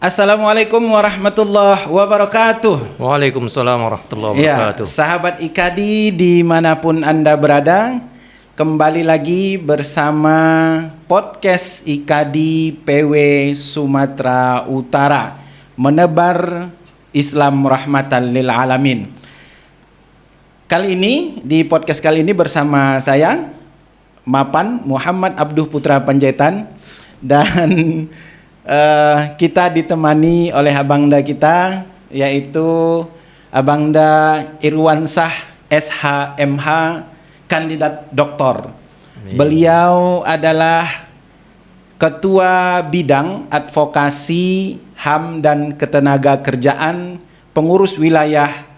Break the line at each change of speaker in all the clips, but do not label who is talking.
Assalamualaikum warahmatullahi wabarakatuh.
Waalaikumsalam warahmatullahi
Ya,
wabarakatuh.
sahabat IKADI dimanapun Anda berada, kembali lagi bersama podcast IKADI PW Sumatera Utara, menebar Islam rahmatan lil alamin. Kali ini, di podcast kali ini bersama saya, Mapan Muhammad Abduh Putra Panjaitan, dan kita ditemani oleh abangda kita, yaitu Abangda Irwansah SHMH, kandidat doktor. Beliau adalah Ketua Bidang Advokasi HAM dan Ketenagakerjaan Pengurus Wilayah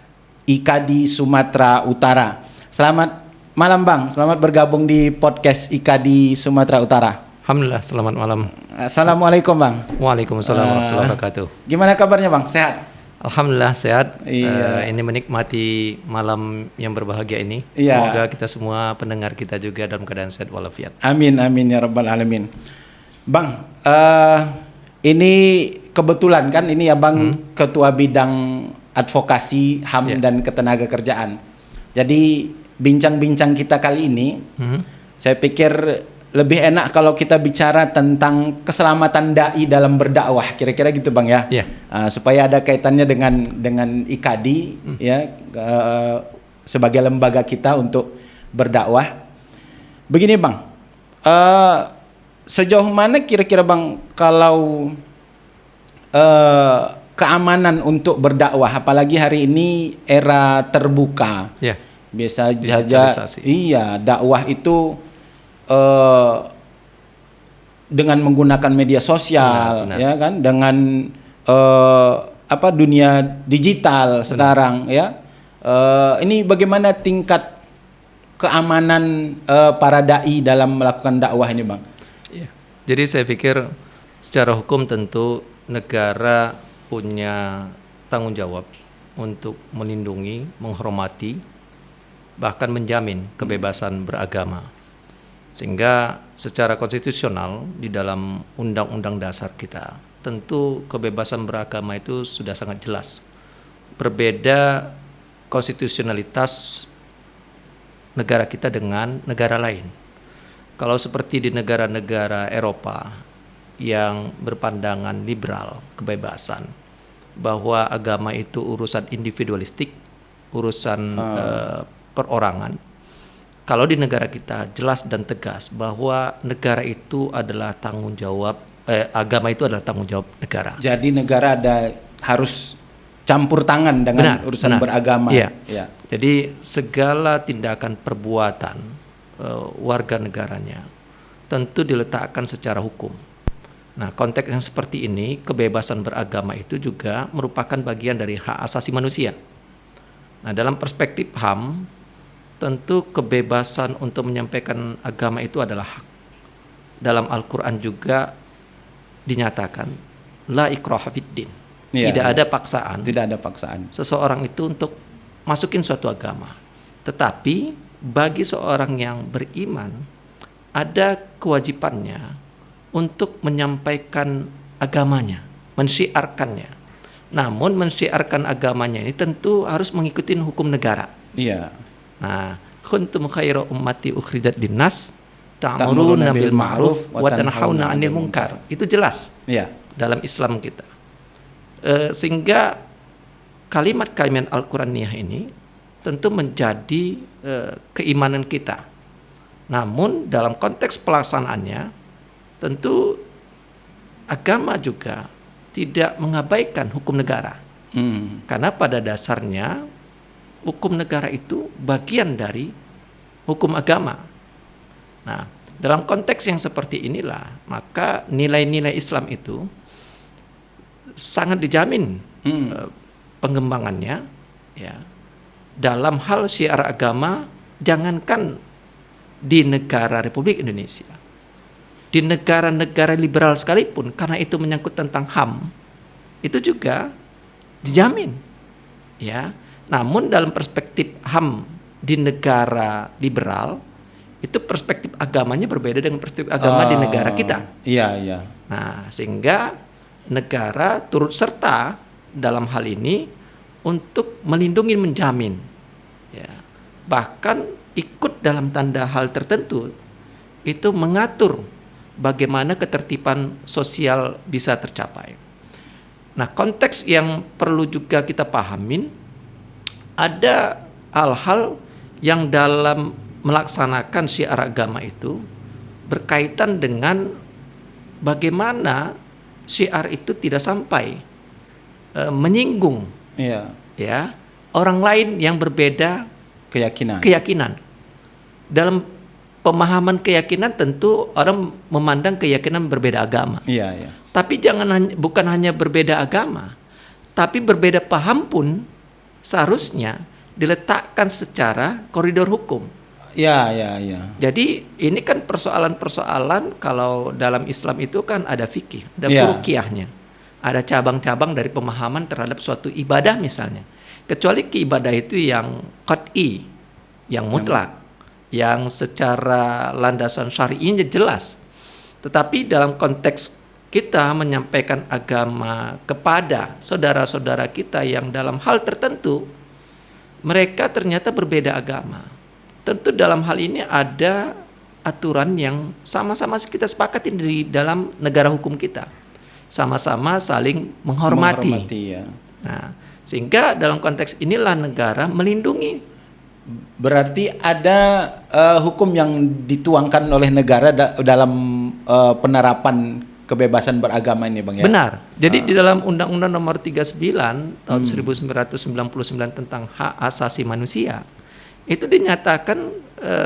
IKADI Sumatera Utara. Selamat malam Bang, selamat bergabung di podcast IKADI Sumatera Utara.
Alhamdulillah, selamat malam.
Assalamualaikum Bang.
Waalaikumsalam warahmatullahi wabarakatuh.
Gimana kabarnya Bang? Sehat?
Alhamdulillah sehat.
Iya.
Ini menikmati malam yang berbahagia ini.
Iya.
Semoga kita semua pendengar kita juga dalam keadaan sehat walafiat.
Amin amin ya rabbal alamin. Bang, ini kebetulan kan ini Abang Ketua Bidang Advokasi HAM
Ya.
dan Ketenagakerjaan. Jadi bincang-bincang kita kali ini, saya pikir lebih enak kalau kita bicara tentang keselamatan dai dalam berdakwah, kira-kira gitu Bang ya.
Ya.
Supaya ada kaitannya dengan IKADI ya, sebagai lembaga kita untuk berdakwah. Begini Bang, sejauh mana kira-kira Bang kalau keamanan untuk berdakwah, apalagi hari ini era terbuka.
Ya.
Biasa saja,
Digitalisasi.
iya, dakwah itu dengan menggunakan media sosial,
Benar.
ya kan, dengan dunia digital sekarang, ya. Ini bagaimana tingkat keamanan para dai dalam melakukan dakwah ini, Bang?
Ya. Jadi saya pikir secara hukum tentu negara punya tanggung jawab untuk melindungi, menghormati, bahkan menjamin kebebasan beragama. Sehingga secara konstitusional di dalam Undang-Undang Dasar kita, tentu kebebasan beragama itu sudah sangat jelas. Berbeda konstitusionalitas negara kita dengan negara lain. Kalau seperti di negara-negara Eropa yang berpandangan liberal, kebebasan, bahwa agama itu urusan individualistik, urusan perorangan. Kalau di negara kita jelas dan tegas bahwa negara itu adalah tanggung jawab, agama itu adalah tanggung jawab negara.
Jadi negara harus campur tangan dengan urusan beragama.
Iya.
Ya.
Jadi segala tindakan perbuatan warga negaranya tentu diletakkan secara hukum. Nah, konteks yang seperti ini, kebebasan beragama itu juga merupakan bagian dari hak asasi manusia. Nah, dalam perspektif HAM, tentu kebebasan untuk menyampaikan agama itu adalah hak. Dalam Al-Quran juga dinyatakan, la ikraha fiddin. Tidak ada paksaan.
Tidak ada paksaan.
Seseorang itu untuk masukin suatu agama. Tetapi bagi seorang yang beriman, ada kewajibannya untuk menyampaikan agamanya, mensyiarkannya. Namun mensyiarkan agamanya ini tentu harus mengikuti hukum negara.
Iya.
Nah, kuntum khaira ummati ukhrijat linnas ta'muruna bil ma'ruf wa tanhauna 'anil munkar. Itu jelas.
Iya.
Dalam Islam kita. Sehingga kalimat-kalimat Al-Quraniyah ini tentu menjadi keimanan kita. Namun dalam konteks pelaksanaannya tentu agama juga tidak mengabaikan hukum negara. Karena pada dasarnya hukum negara itu bagian dari hukum agama. Nah, dalam konteks yang seperti inilah, maka nilai-nilai Islam itu sangat dijamin pengembangannya, ya. Dalam hal syiar agama, jangankan di negara Republik Indonesia, di negara-negara liberal sekalipun, karena itu menyangkut tentang HAM, itu juga dijamin, ya. Namun dalam perspektif HAM di negara liberal, itu perspektif agamanya berbeda dengan perspektif agama di negara kita.
Iya, iya.
Nah, sehingga negara turut serta dalam hal ini untuk melindungi, menjamin, ya, bahkan ikut dalam tanda hal tertentu itu mengatur bagaimana ketertiban sosial bisa tercapai. Nah, konteks yang perlu juga kita pahamin, ada hal-hal yang dalam melaksanakan syiar agama itu berkaitan dengan bagaimana syiar itu tidak sampai menyinggung ya orang lain yang berbeda keyakinan. Dalam pemahaman keyakinan tentu orang memandang keyakinan berbeda agama. Tapi bukan hanya berbeda agama, tapi berbeda paham pun seharusnya diletakkan secara koridor hukum. Jadi ini kan persoalan-persoalan, kalau dalam Islam itu kan ada fikih, ada furuqiyahnya. Ada cabang-cabang dari pemahaman terhadap suatu ibadah misalnya. Kecuali ibadah itu yang qat'i, yang mutlak, yang secara landasan syar'inya jelas. Tetapi dalam konteks kita menyampaikan agama kepada saudara-saudara kita yang dalam hal tertentu, mereka ternyata berbeda agama. Tentu dalam hal ini ada aturan yang sama-sama kita sepakati di dalam negara hukum kita. Sama-sama saling menghormati. Nah, sehingga dalam konteks inilah negara melindungi.
Berarti ada hukum yang dituangkan oleh negara dalam penerapan kebebasan beragama ini, Bang, ya?
Benar. Jadi di dalam Undang-Undang Nomor 39 tahun 1999 tentang hak asasi manusia, itu dinyatakan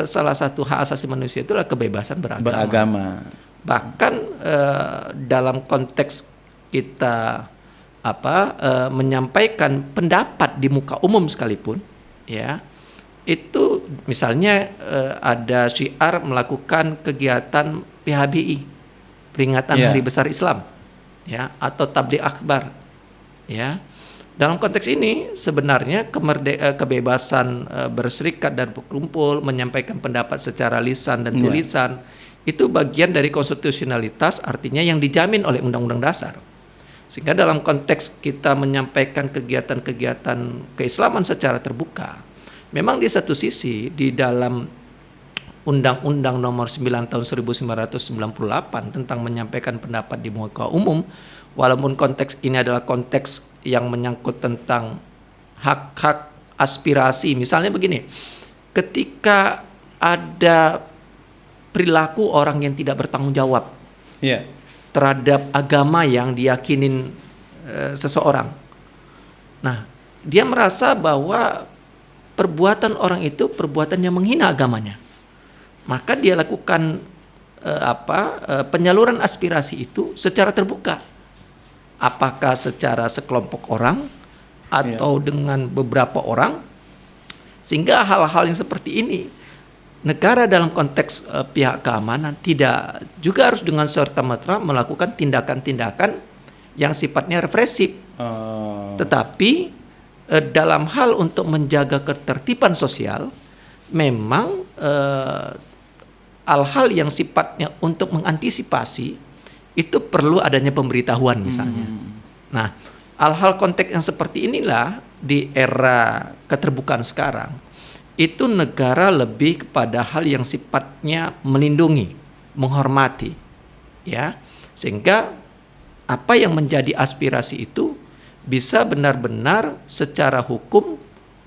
salah satu hak asasi manusia itulah kebebasan beragama. Bahkan dalam konteks kita menyampaikan pendapat di muka umum sekalipun, ya, itu misalnya ada syiar melakukan kegiatan PHBI, peringatan Hari Besar Islam, ya, atau tabligh akbar, ya. Dalam konteks ini sebenarnya kebebasan berserikat dan berkumpul, menyampaikan pendapat secara lisan dan tulisan, itu bagian dari konstitusionalitas, artinya yang dijamin oleh Undang-Undang Dasar. Sehingga dalam konteks kita menyampaikan kegiatan-kegiatan keislaman secara terbuka, memang di satu sisi di dalam Undang-Undang Nomor 9 tahun 1998 tentang menyampaikan pendapat di muka umum, walaupun konteks ini adalah konteks yang menyangkut tentang hak-hak aspirasi. Misalnya begini, ketika ada perilaku orang yang tidak bertanggung jawab terhadap agama yang diyakinin seseorang. Nah, dia merasa bahwa perbuatan orang itu perbuatan yang menghina agamanya. Maka dia lakukan penyaluran aspirasi itu secara terbuka. Apakah secara sekelompok orang atau dengan beberapa orang, sehingga hal-hal yang seperti ini negara dalam konteks pihak keamanan tidak juga harus dengan serta-merta melakukan tindakan-tindakan yang sifatnya represif. Tetapi dalam hal untuk menjaga ketertiban sosial, memang hal-hal yang sifatnya untuk mengantisipasi itu perlu adanya pemberitahuan misalnya. Nah, hal-hal konteks yang seperti inilah di era keterbukaan sekarang, itu negara lebih kepada hal yang sifatnya melindungi, menghormati, ya, sehingga apa yang menjadi aspirasi itu bisa benar-benar secara hukum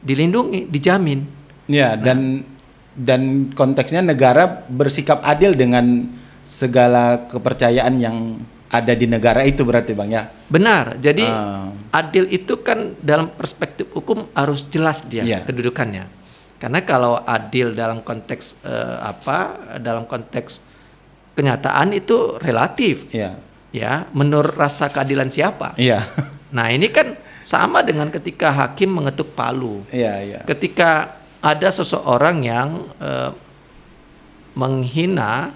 dilindungi, dijamin.
Ya, dan konteksnya negara bersikap adil dengan segala kepercayaan yang ada di negara itu, berarti, Bang, ya?
Benar. Jadi adil itu kan dalam perspektif hukum harus jelas dia kedudukannya. Karena kalau adil dalam konteks dalam konteks kenyataan itu relatif, ya, menurut rasa keadilan siapa? Nah, ini kan sama dengan ketika hakim mengetuk palu. Ketika ada seseorang yang menghina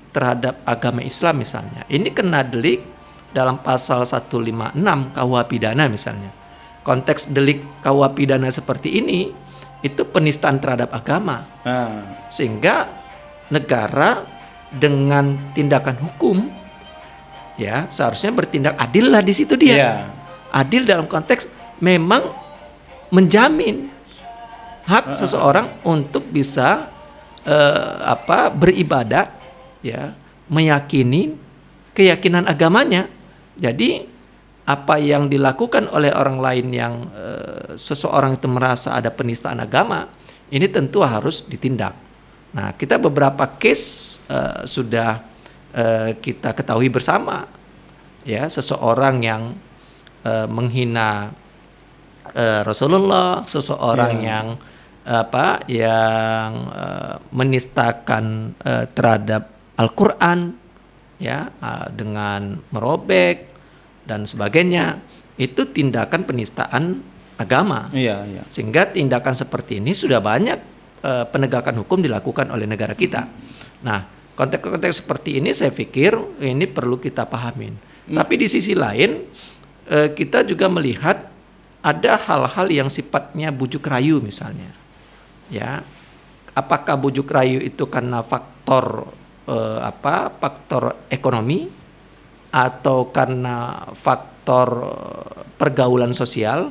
terhadap agama Islam misalnya, ini kena delik dalam pasal 156 KUH pidana misalnya. Konteks delik KUH pidana seperti ini itu penistaan terhadap agama. Sehingga negara dengan tindakan hukum ya seharusnya bertindak adil lah di situ dia.
Iya.
Adil dalam konteks memang menjamin hak seseorang untuk bisa beribadah, ya, meyakini keyakinan agamanya. Jadi apa yang dilakukan oleh orang lain yang seseorang itu merasa ada penistaan agama, ini tentu harus ditindak. Nah, kita beberapa case sudah kita ketahui bersama, ya, seseorang yang menghina Rasulullah, seseorang yang menistakan terhadap Al-Quran, ya, dengan merobek dan sebagainya, itu tindakan penistaan agama.
Iya.
Sehingga tindakan seperti ini sudah banyak penegakan hukum dilakukan oleh negara kita. Nah, konteks-konteks seperti ini saya pikir ini perlu kita pahamin. Tapi di sisi lain kita juga melihat ada hal-hal yang sifatnya bujuk rayu misalnya. Ya, apakah bujuk rayu itu karena faktor faktor ekonomi atau karena faktor pergaulan sosial?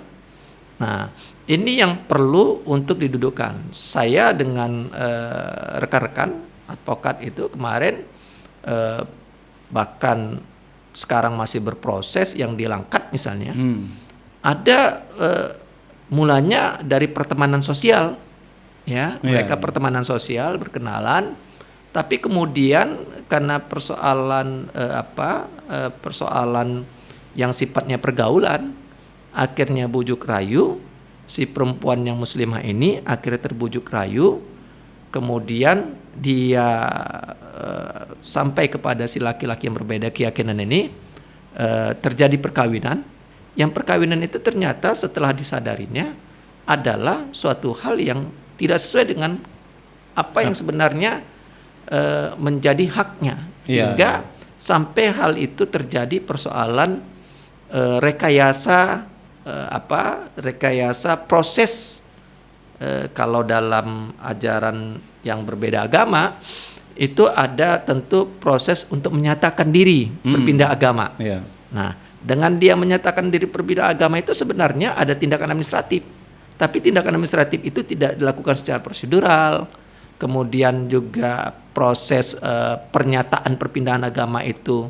Nah, ini yang perlu untuk didudukkan. Saya dengan rekan-rekan advokat itu kemarin bahkan sekarang masih berproses yang di Langkat misalnya. Ada mulanya dari pertemanan sosial, ya, mereka pertemanan sosial berkenalan, tapi kemudian karena persoalan persoalan yang sifatnya pergaulan, akhirnya bujuk rayu, si perempuan yang muslimah ini akhirnya terbujuk rayu, kemudian dia sampai kepada si laki-laki yang berbeda keyakinan ini, terjadi perkawinan. Yang perkawinan itu ternyata setelah disadarinya adalah suatu hal yang tidak sesuai dengan apa yang sebenarnya menjadi haknya, sehingga sampai hal itu terjadi persoalan rekayasa proses. Kalau dalam ajaran yang berbeda agama itu ada tentu proses untuk menyatakan diri berpindah agama. Nah, dengan dia menyatakan diri berbeda agama itu sebenarnya ada tindakan administratif. Tapi tindakan administratif itu tidak dilakukan secara prosedural. Kemudian juga proses pernyataan perpindahan agama itu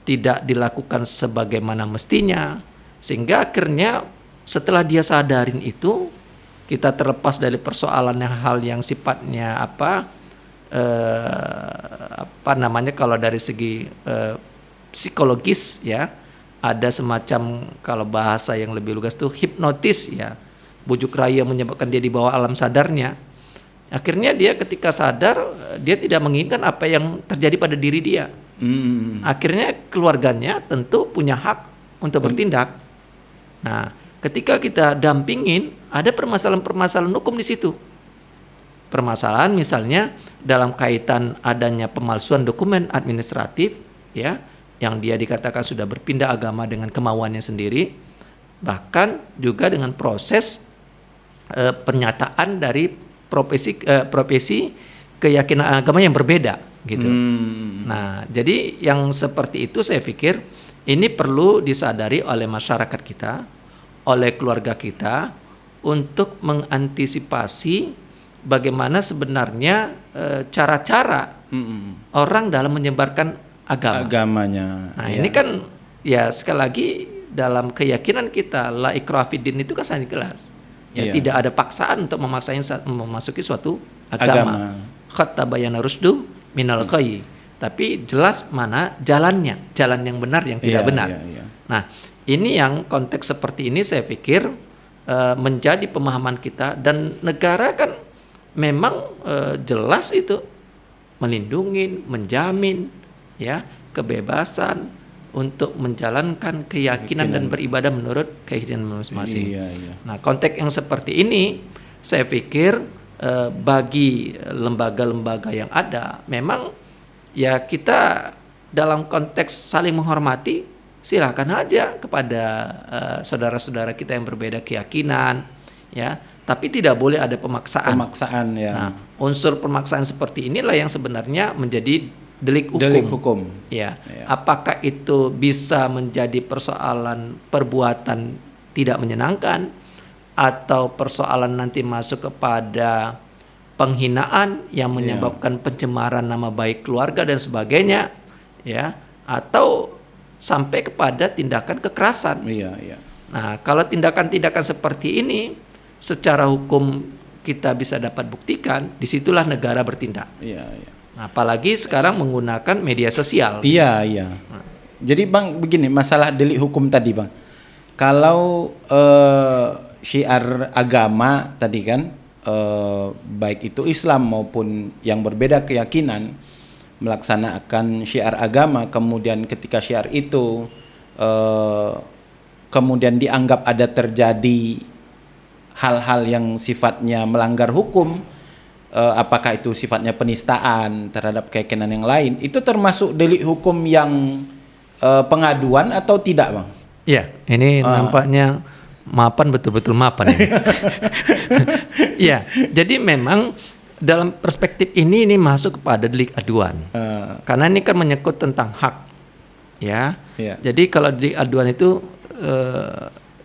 tidak dilakukan sebagaimana mestinya. Sehingga akhirnya setelah dia sadarin itu, kita terlepas dari persoalan hal yang sifatnya kalau dari segi psikologis, ya, ada semacam, kalau bahasa yang lebih lugas itu hipnotis, ya, bujuk rayu yang menyebabkan dia di bawah alam sadarnya. Akhirnya dia ketika sadar, dia tidak menginginkan apa yang terjadi pada diri dia. Akhirnya keluarganya tentu punya hak untuk bertindak. Nah, ketika kita dampingin, ada permasalahan-permasalahan hukum di situ. Permasalahan misalnya dalam kaitan adanya pemalsuan dokumen administratif, ya, yang dia dikatakan sudah berpindah agama dengan kemauannya sendiri, bahkan juga dengan proses pernyataan dari profesi keyakinan agama yang berbeda, gitu. Nah, jadi yang seperti itu saya pikir ini perlu disadari oleh masyarakat kita, oleh keluarga kita, untuk mengantisipasi bagaimana sebenarnya cara-cara orang dalam menyebarkan agamanya. Nah, ini kan ya sekali lagi dalam keyakinan kita la ikraha fiddin itu kan sangat jelas. Ya, tidak ada paksaan untuk memasuki suatu agama. Khatta bayana rusdu minal ghayy. Tapi jelas mana jalannya, jalan yang benar yang tidak benar. Nah, ini yang konteks seperti ini saya pikir menjadi pemahaman kita, dan negara kan memang jelas itu melindungi, menjamin, ya, kebebasan untuk menjalankan keyakinan dan beribadah menurut keyakinan masing-masing. Nah, konteks yang seperti ini saya pikir bagi lembaga-lembaga yang ada, memang ya kita dalam konteks saling menghormati, silakan aja kepada saudara-saudara kita yang berbeda keyakinan, ya, tapi tidak boleh ada pemaksaan.
Ya.
Nah, unsur pemaksaan seperti inilah yang sebenarnya menjadi delik hukum.
Delik hukum.
Ya.
Ya.
Apakah itu bisa menjadi persoalan perbuatan tidak menyenangkan atau persoalan nanti masuk kepada penghinaan yang menyebabkan pencemaran nama baik keluarga dan sebagainya, ya, atau sampai kepada tindakan kekerasan.
Iya, iya.
Nah, kalau tindakan-tindakan seperti ini secara hukum kita bisa dapat buktikan, disitulah negara bertindak.
Iya, iya.
Nah, apalagi sekarang menggunakan media sosial.
Iya, iya. Jadi Bang, begini, masalah delik hukum tadi Bang. Kalau syiar agama tadi kan, baik itu Islam maupun yang berbeda keyakinan, melaksanakan syiar agama, kemudian ketika syiar itu kemudian dianggap ada terjadi hal-hal yang sifatnya melanggar hukum, apakah itu sifatnya penistaan terhadap keyakinan yang lain, itu termasuk delik hukum yang pengaduan atau tidak Bang?
Ya, ini nampaknya mapan, betul-betul mapan ini. Ya, jadi memang dalam perspektif ini masuk kepada delik aduan. Karena ini kan menyangkut tentang hak. Ya.
Iya.
Jadi kalau delik aduan itu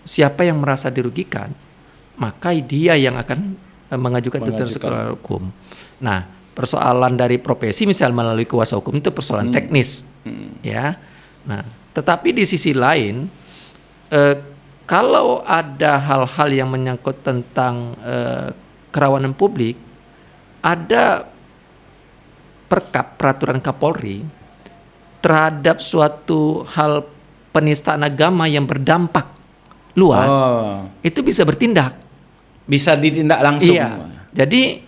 siapa yang merasa dirugikan, maka dia yang akan mengajukan tuntutan secara hukum. Nah, persoalan dari profesi misal melalui kuasa hukum itu persoalan teknis. Ya. Nah, tetapi di sisi lain kalau ada hal-hal yang menyangkut tentang kerawanan publik, ada peraturan Kapolri terhadap suatu hal penistaan agama yang berdampak luas, itu bisa bertindak.
Bisa ditindak langsung.
Iya. Jadi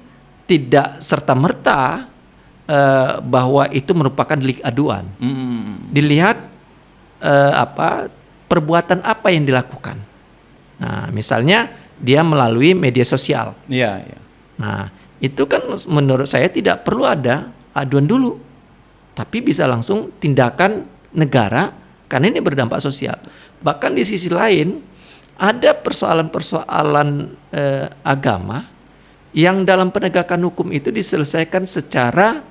tidak serta-merta bahwa itu merupakan delik aduan. Dilihat perbuatan apa yang dilakukan. Nah, misalnya dia melalui media sosial.
Iya, iya.
Nah, itu kan menurut saya tidak perlu ada aduan dulu, tapi bisa langsung tindakan negara karena ini berdampak sosial. Bahkan di sisi lain ada persoalan-persoalan agama yang dalam penegakan hukum itu diselesaikan secara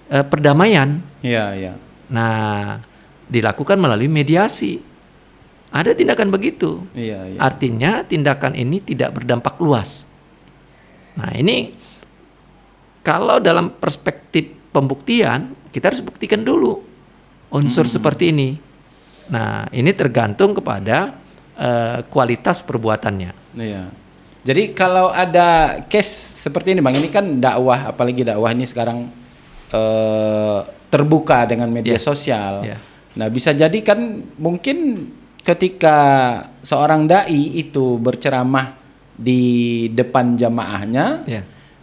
perdamaian.
Iya, iya.
Nah, dilakukan melalui mediasi. Ada tindakan begitu.
Iya, iya.
Artinya tindakan ini tidak berdampak luas. Nah, ini kalau dalam perspektif pembuktian, kita harus buktikan dulu unsur seperti ini. Nah, ini tergantung kepada kualitas perbuatannya.
Iya. Jadi kalau ada case seperti ini Bang, ini kan dakwah, apalagi dakwah ini sekarang terbuka dengan media sosial. Nah, bisa jadi kan mungkin ketika seorang dai itu berceramah di depan jamaahnya,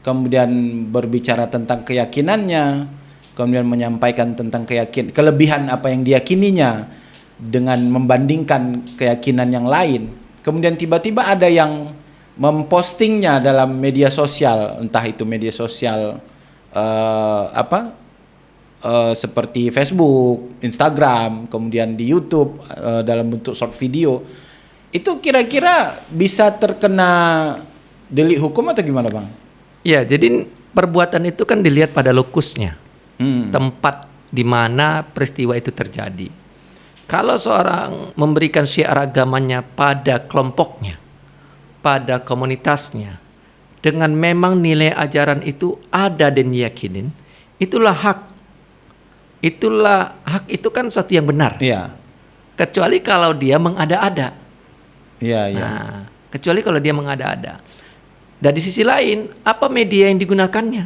kemudian berbicara tentang keyakinannya, kemudian menyampaikan tentang kelebihan apa yang diyakininya dengan membandingkan keyakinan yang lain, kemudian tiba-tiba ada yang mempostingnya dalam media sosial, entah itu media sosial seperti Facebook, Instagram, kemudian di YouTube dalam bentuk short video, itu kira-kira bisa terkena delik hukum atau gimana Bang?
Ya, jadi perbuatan itu kan dilihat pada lokusnya, tempat di mana peristiwa itu terjadi. Kalau seorang memberikan syiar agamanya pada kelompoknya, pada komunitasnya, dengan memang nilai ajaran itu ada dan diyakinin, itulah hak. Itulah hak, itu kan sesuatu yang benar.
Iya.
Kecuali kalau dia mengada-ada.
Iya, iya.
Nah, kecuali kalau dia mengada-ada. Dan di sisi lain, apa media yang digunakannya?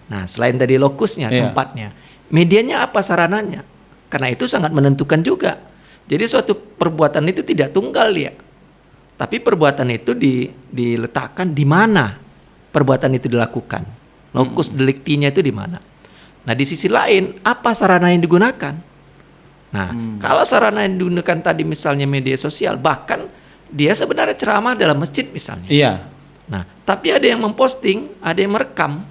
Nah, selain tadi lokusnya, tempatnya, medianya apa sarananya? Karena itu sangat menentukan juga. Jadi suatu perbuatan itu tidak tunggal ya. Tapi perbuatan itu diletakkan di mana perbuatan itu dilakukan. Lokus deliktinya itu di mana. Nah, di sisi lain, apa sarana yang digunakan? Nah, kalau sarana yang digunakan tadi misalnya media sosial, bahkan dia sebenarnya ceramah dalam masjid misalnya.
Iya.
Nah, tapi ada yang memposting, ada yang merekam.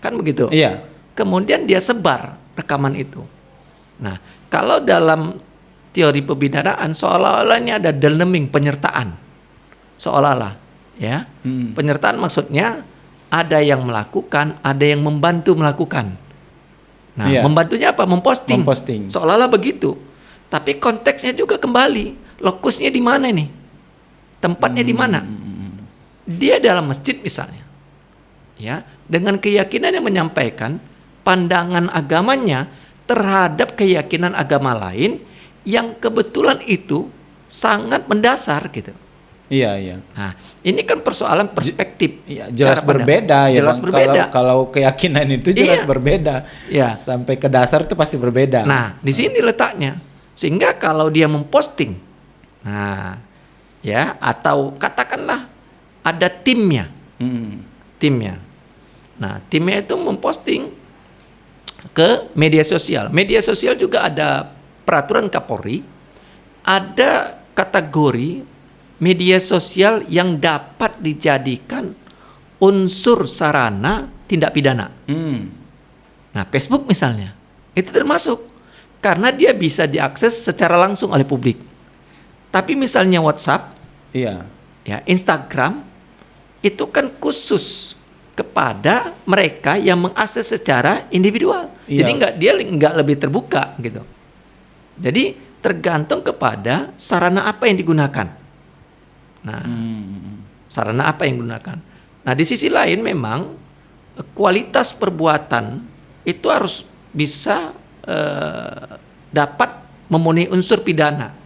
Kan begitu?
Iya.
Kemudian dia sebar rekaman itu. Nah, kalau dalam teori pembidanaan seolah-olah ini ada daleming, penyertaan. Seolah-olah, ya. Penyertaan maksudnya ada yang melakukan, ada yang membantu melakukan. Nah, membantunya apa? Memposting. Seolah-olah begitu. Tapi konteksnya juga kembali. Lokusnya di mana nih? Tempatnya di mana? Dia dalam masjid misalnya. Ya, dengan keyakinan yang menyampaikan pandangan agamanya terhadap keyakinan agama lain yang kebetulan itu sangat mendasar gitu.
Iya.
Nah, ini kan persoalan perspektif.
Jelas berbeda ya.
Jelas berbeda.
Kalau keyakinan itu jelas berbeda.
Iya.
Sampai ke dasar itu pasti berbeda.
Nah, di sini letaknya. Sehingga kalau dia memposting, nah, ya, atau katakanlah ada timnya. Timnya. Nah, timnya itu memposting ke media sosial. Media sosial juga ada peraturan Kapolri, ada kategori media sosial yang dapat dijadikan unsur sarana tindak pidana. Nah, Facebook misalnya, itu termasuk karena dia bisa diakses secara langsung oleh publik. Tapi misalnya WhatsApp, ya, Instagram, itu kan khusus kepada mereka yang mengakses secara individual. Jadi dia nggak lebih terbuka gitu. Jadi tergantung kepada sarana apa yang digunakan. Nah, sarana apa yang digunakan. Nah, di sisi lain memang kualitas perbuatan itu harus bisa dapat memenuhi unsur pidana.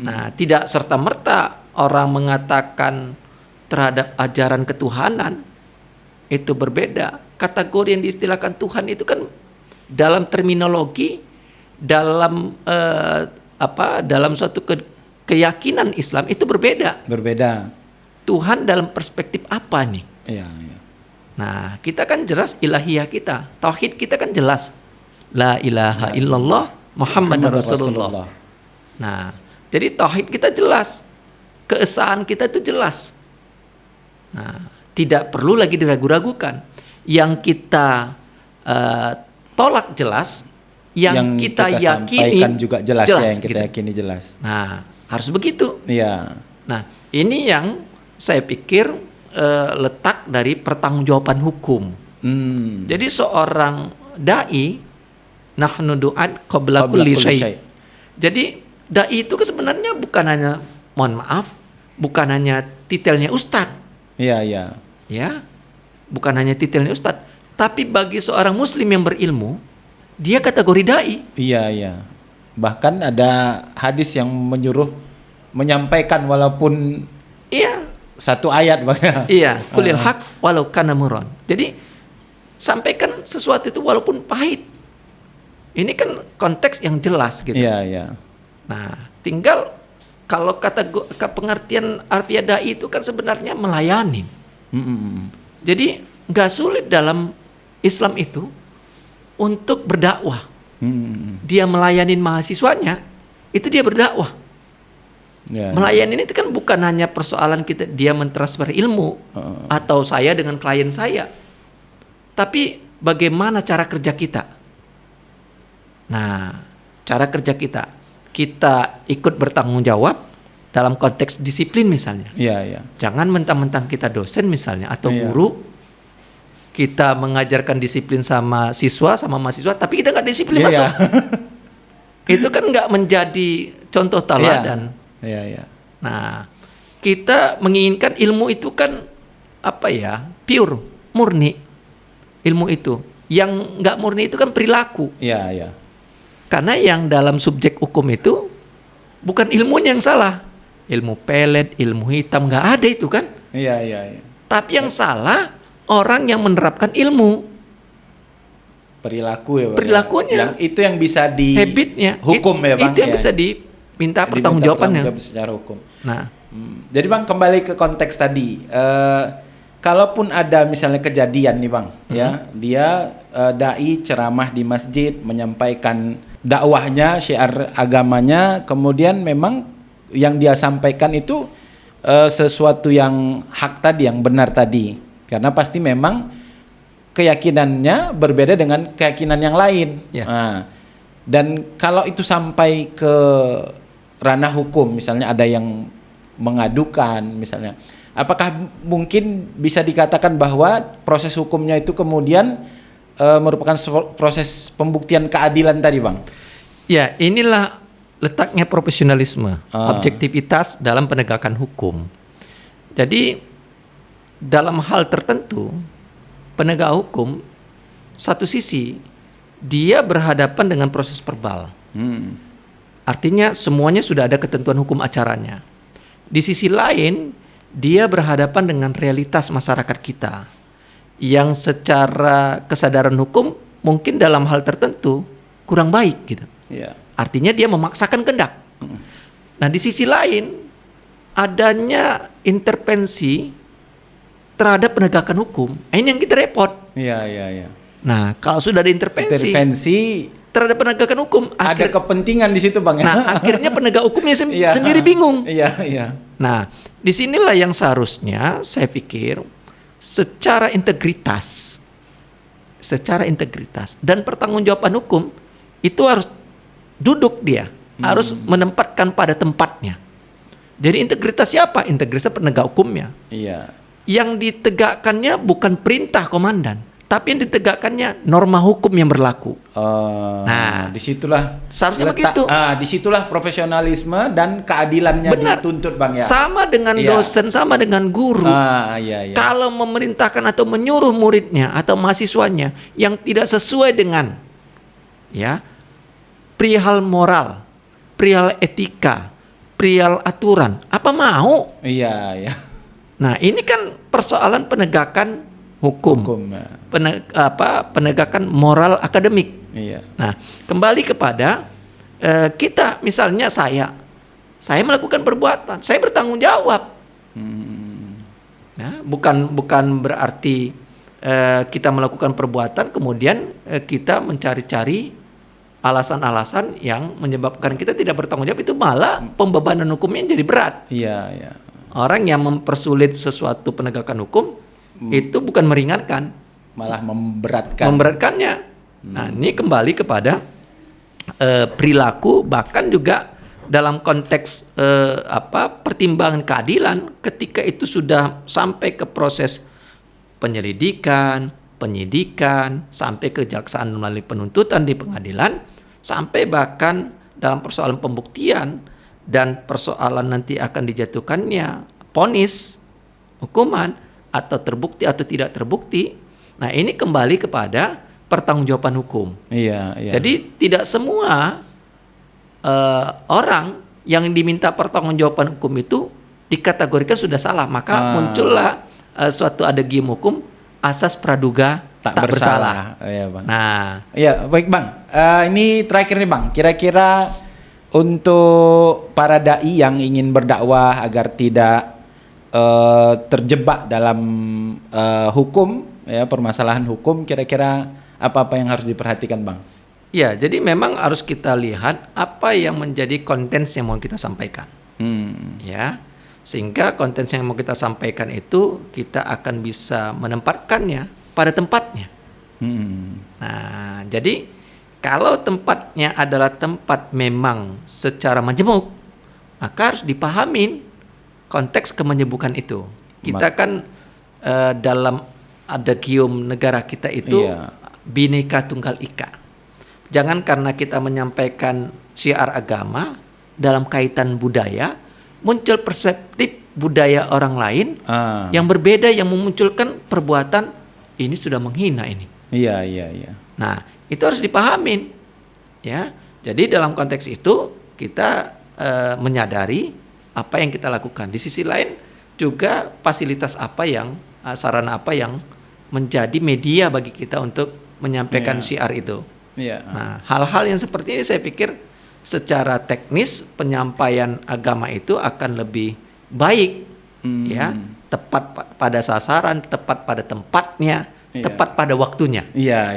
Nah, tidak serta-merta orang mengatakan terhadap ajaran ketuhanan itu berbeda. Kategori yang diistilahkan Tuhan itu kan dalam terminologi, dalam dalam suatu keyakinan Islam itu berbeda. Tuhan dalam perspektif apa nih?
Iya.
Nah, kita kan jelas ilahiyah kita, tauhid kita kan jelas. La ilaha illallah Muhammadar Rasulullah. Nah, jadi tauhid kita jelas. Keesaan kita itu jelas. Nah, tidak perlu lagi diragu-ragukan. Yang kita tolak jelas, yang kita yakini
juga jelas ya, yang kita yakini jelas.
Nah, harus begitu.
Iya.
Nah, ini yang saya pikir letak dari pertanggungjawaban hukum. Jadi seorang dai, nahnu du'at qabla kulli syai'. Jadi dai itu sebenarnya bukan hanya, mohon maaf, bukan hanya titelnya ustadz.
Iya.
Ya, bukan hanya titelnya ustadz, tapi bagi seorang muslim yang berilmu, dia kategori dai.
Iya. Bahkan ada hadis yang menyuruh menyampaikan walaupun satu ayat.
Iya, kulil haq walau kana murran. Jadi sampaikan sesuatu itu walaupun pahit. Ini kan konteks yang jelas gitu.
Iya.
Nah, tinggal kalau kata pengertian harfiah dai itu kan sebenarnya melayani. Jadi nggak sulit dalam Islam itu untuk berdakwah. Dia melayani mahasiswanya, itu dia berdakwah. Melayani itu kan bukan hanya persoalan kita dia mentransfer ilmu atau saya dengan klien saya, tapi bagaimana cara kerja kita. Nah, cara kerja kita ikut bertanggung jawab dalam konteks disiplin misalnya.
Iya.
Jangan mentang-mentang kita dosen misalnya atau guru, kita mengajarkan disiplin sama siswa sama mahasiswa, tapi kita nggak disiplin masuk. Itu kan nggak menjadi contoh teladan.
Iya.
Nah, kita menginginkan ilmu itu kan pure, murni. Ilmu itu, yang nggak murni itu kan perilaku.
Iya.
Karena yang dalam subjek hukum itu bukan ilmunya yang salah. Ilmu pelet, ilmu hitam, nggak ada itu kan?
Iya.
Tapi yang salah orang yang menerapkan ilmu.
Perilaku ya Bang.
Perilakunya.
Itu yang bisa di
habitnya.
Hukum ya Bang.
Itu yang bisa diminta pertanggungjawabannya.
Secara hukum.
Nah.
Jadi Bang, kembali ke konteks tadi. Kalaupun ada misalnya kejadian nih Bang, ya, dia dai ceramah di masjid, menyampaikan dakwahnya, syiar agamanya, kemudian memang yang dia sampaikan itu sesuatu yang hak tadi, yang benar tadi, karena pasti memang keyakinannya berbeda dengan keyakinan yang lain. Nah, dan kalau itu sampai ke ranah hukum, misalnya ada yang mengadukan misalnya, apakah mungkin bisa dikatakan bahwa proses hukumnya itu kemudian merupakan proses pembuktian keadilan tadi, Bang.
Ya, inilah letaknya profesionalisme, objektivitas dalam penegakan hukum. Jadi dalam hal tertentu penegak hukum satu sisi dia berhadapan dengan proses verbal. Artinya semuanya sudah ada ketentuan hukum acaranya. Di sisi lain dia berhadapan dengan realitas masyarakat kita yang secara kesadaran hukum mungkin dalam hal tertentu kurang baik gitu.
Iya.
Artinya dia memaksakan kehendak. Nah, di sisi lain adanya intervensi terhadap penegakan hukum. Ini yang kita repot.
Iya, iya, iya.
Nah, kalau sudah ada intervensi terhadap penegakan hukum,
ada kepentingan di situ, Bang.
Nah, akhirnya penegak hukumnya sendiri bingung.
Iya, iya.
Nah, disinilah yang seharusnya saya pikir secara integritas dan pertanggungjawaban hukum itu harus duduk dia, harus menempatkan pada tempatnya. Jadi integritas siapa? Integritas penegak hukumnya.
Iya.
Yang ditegakkannya bukan perintah komandan, tapi yang ditegakkannya norma hukum yang berlaku.
Nah, disitulah
seharusnya begitu.
Disitulah profesionalisme dan keadilannya dituntut, Bang, ya.
Sama dengan dosen, sama dengan guru.
Iya.
Kalau memerintahkan atau menyuruh muridnya atau mahasiswanya yang tidak sesuai dengan perihal moral, perihal etika, perihal aturan, apa mau?
Iya.
Nah, ini kan persoalan penegakan hukum. Penegakan moral akademik.
Iya.
Nah, kembali kepada kita, misalnya saya melakukan perbuatan, saya bertanggung jawab. Nah, bukan berarti kita melakukan perbuatan kemudian kita mencari-cari alasan-alasan yang menyebabkan kita tidak bertanggung jawab, itu malah pembebanan hukumnya jadi berat.
Iya.
Orang yang mempersulit sesuatu penegakan hukum itu bukan meringankan,
malah
memberatkannya. Nah, ini kembali kepada perilaku, bahkan juga dalam konteks pertimbangan keadilan ketika itu sudah sampai ke proses penyelidikan, penyidikan, sampai kejaksaan melalui penuntutan di pengadilan, sampai bahkan dalam persoalan pembuktian dan persoalan nanti akan dijatuhkannya vonis, hukuman, atau terbukti atau tidak terbukti. Nah, ini kembali kepada pertanggungjawaban hukum.
Iya.
Jadi tidak semua orang yang diminta pertanggungjawaban hukum itu dikategorikan sudah salah, maka muncullah suatu adagium hukum asas praduga tak bersalah.
Iya, Bang.
Nah,
iya, baik, Bang. Ini terakhir nih, Bang. Kira-kira untuk para dai yang ingin berdakwah agar tidak terjebak dalam hukum, permasalahan hukum, kira-kira apa-apa yang harus diperhatikan, Bang?
Ya, jadi memang harus kita lihat apa yang menjadi konten yang mau kita sampaikan. Ya, sehingga konten yang mau kita sampaikan itu kita akan bisa menempatkannya pada tempatnya. Nah, jadi kalau tempatnya adalah tempat memang secara majemuk, maka harus dipahamin konteks kemenyebukan itu. Kita kan dalam adagium negara kita itu Bhinneka Tunggal Ika. Jangan karena kita menyampaikan syiar agama dalam kaitan budaya, muncul perspektif budaya orang lain yang berbeda, yang memunculkan perbuatan ini sudah menghina ini.
Iya.
Nah, itu harus dipahamin, ya. Jadi dalam konteks itu kita menyadari apa yang kita lakukan. Di sisi lain juga fasilitas apa yang sarana apa yang menjadi media bagi kita untuk menyampaikan syiar itu. Nah, hal-hal yang seperti ini saya pikir secara teknis penyampaian agama itu akan lebih baik, tepat pada sasaran, tepat pada tempatnya, tepat pada waktunya.
Iya.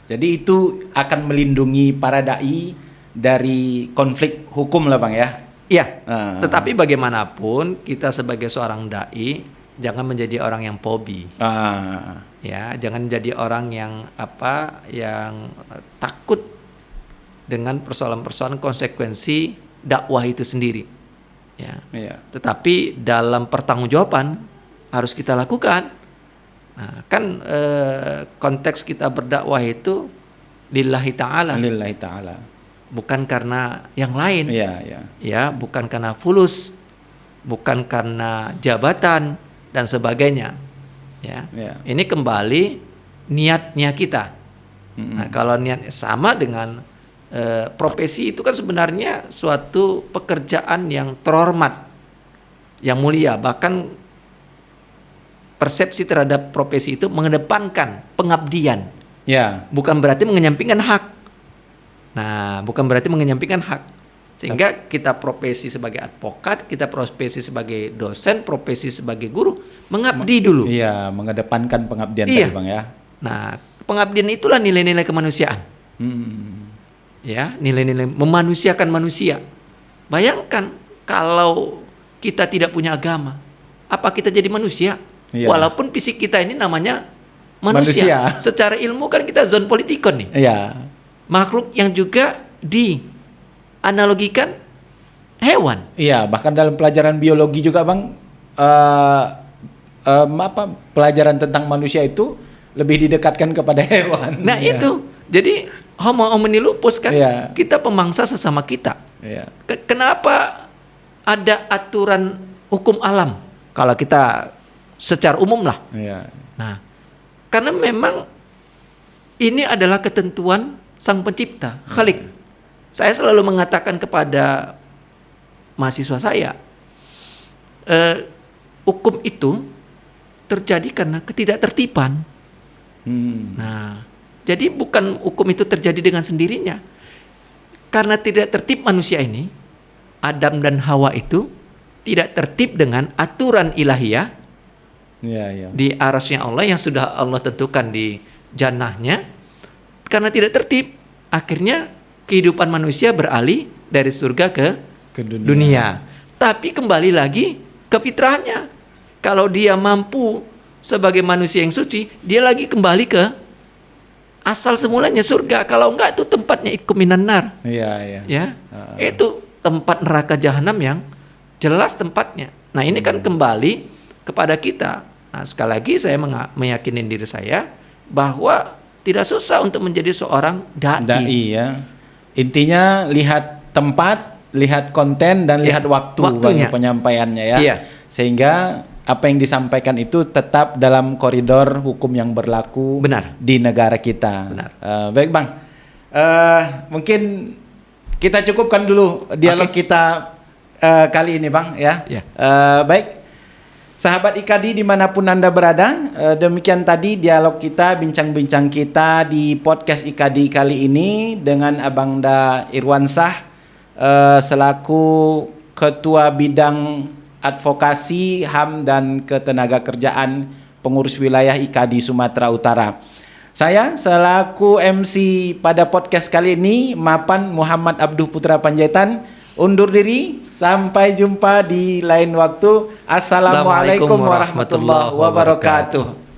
Jadi itu akan melindungi para dai dari konflik hukum lah, Bang, ya.
Iya. Tetapi bagaimanapun kita sebagai seorang dai jangan menjadi orang yang pobi. Ya, jangan menjadi orang yang yang takut dengan persoalan-persoalan konsekuensi dakwah itu sendiri. Ya. Tetapi dalam pertanggungjawaban harus kita lakukan. Nah, kan konteks kita berdakwah itu lillahi ta'ala.
Lillahi ta'ala.
Bukan karena yang lain.
Iya, iya.
Ya, bukan karena fulus, bukan karena jabatan dan sebagainya. Ya.
Iya.
Ini kembali niatnya kita. Nah, kalau niat sama dengan profesi itu kan sebenarnya suatu pekerjaan yang terhormat, yang mulia, bahkan persepsi terhadap profesi itu mengedepankan pengabdian.
Ya.
Bukan berarti mengenyampingkan hak. Nah, bukan berarti mengenyampingkan hak. Sehingga kita profesi sebagai advokat, kita profesi sebagai dosen, profesi sebagai guru, mengabdi dulu.
Iya, mengedepankan pengabdian
Iya.
tadi Bang ya.
Nah, pengabdian itulah nilai-nilai kemanusiaan. Ya, nilai-nilai memanusiakan manusia. Bayangkan kalau kita tidak punya agama, apa kita jadi manusia?
Iya.
Walaupun fisik kita ini namanya manusia. Secara ilmu kan kita zon politikon nih.
Iya.
Makhluk yang juga dianalogikan hewan.
Iya, bahkan dalam pelajaran biologi juga Bang, pelajaran tentang manusia itu lebih didekatkan kepada hewan.
Nah
Iya.
itu, jadi homo homini lupus kan,
Iya.
kita pemangsa sesama kita.
Iya.
Kenapa ada aturan hukum alam? Kalau kita secara umum lah.
Iya.
Nah, karena memang ini adalah ketentuan Sang Pencipta, Khalik. Saya selalu mengatakan kepada mahasiswa saya, hukum itu terjadi karena ketidaktertiban. Nah, jadi bukan hukum itu terjadi dengan sendirinya. Karena tidak tertib manusia ini, Adam dan Hawa itu tidak tertib dengan aturan ilahiyah di arasnya Allah yang sudah Allah tentukan di jannahnya. Karena tidak tertib, akhirnya kehidupan manusia beralih dari surga ke dunia. Tapi kembali lagi ke fitrahnya. Kalau dia mampu sebagai manusia yang suci, dia lagi kembali ke asal semulanya surga. Kalau enggak itu tempatnya ikuminan nar.
Iya.
Ya, itu tempat neraka jahanam yang jelas tempatnya. Nah ini kan kembali kepada kita. Nah sekali lagi saya meyakini diri saya bahwa tidak susah untuk menjadi seorang dai.
Ya. Intinya lihat tempat, lihat konten dan lihat waktunya penyampaiannya ya.
Iya.
Sehingga apa yang disampaikan itu tetap dalam koridor hukum yang berlaku di negara kita.
Benar.
Baik Bang, mungkin kita cukupkan dulu dialog kita kali ini Bang ya. Baik, sahabat IKADI dimanapun Anda berada, demikian tadi dialog kita, bincang-bincang kita di podcast IKADI kali ini dengan Abangda Irwansyah selaku Ketua Bidang Advokasi, HAM dan Ketenagakerjaan Pengurus Wilayah IKADI Sumatera Utara. Saya selaku MC pada podcast kali ini, Mapan Muhammad Abduh Putra Panjaitan, undur diri. Sampai jumpa di lain waktu. Assalamualaikum warahmatullahi wabarakatuh.